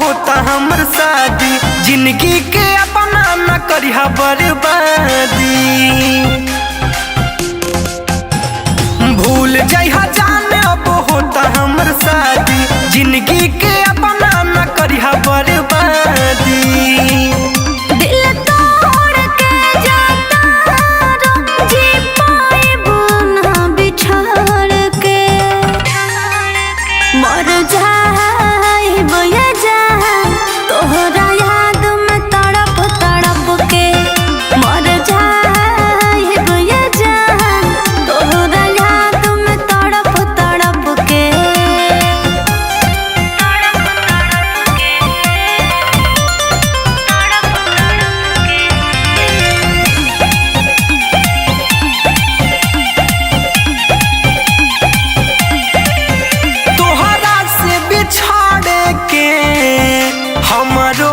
होता हमर शादी, जिंदगी के अपना न करिहा बर्बादी। भूल जाइहा जाने अब होता हमर शादी, जिंदगी के अपना न करिहा बर्बादी। हमरो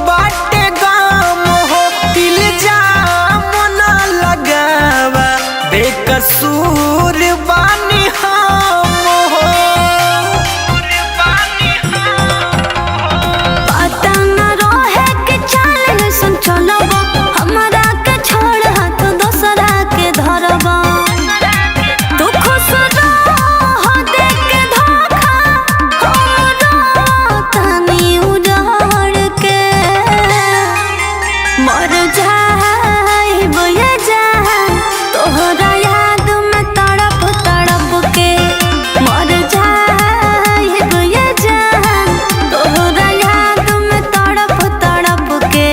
बाटे गाम हो, इल्जाम न लगावा, बेकसूर बानी हम हो। पता न रहे के चल सुन चलबा, हमरा के छोड़ हाथ दोसरा के धरबा। तू खुश रह देख के धोखा, हमरा तनी उजाड़ के मर जाइब ये जान, तोहरा याद में तड़प तड़प के मर जाइब ये जान, तोहरा याद में तड़प तड़प के।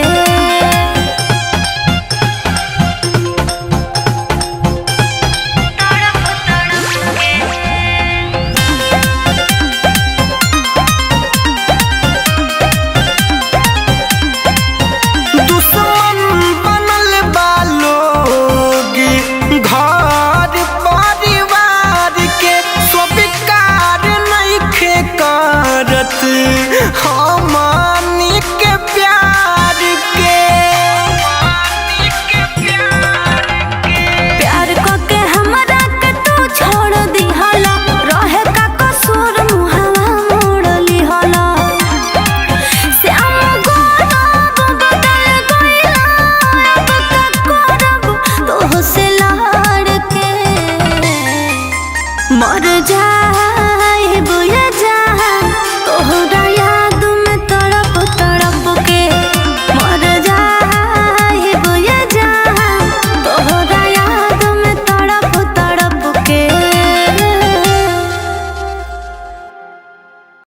दुश्मन बनल बा लोग घर परिवार के, स्वीकार नइखे करत हमनी के प्यार के। प्यार करके हमरा के तू छोड़ दिहला, रहे का कसूर मुहवा मोड़ लिहला। श्याम गौरव बदल गइला, अब का करब तोहसे लड़ के मर जा।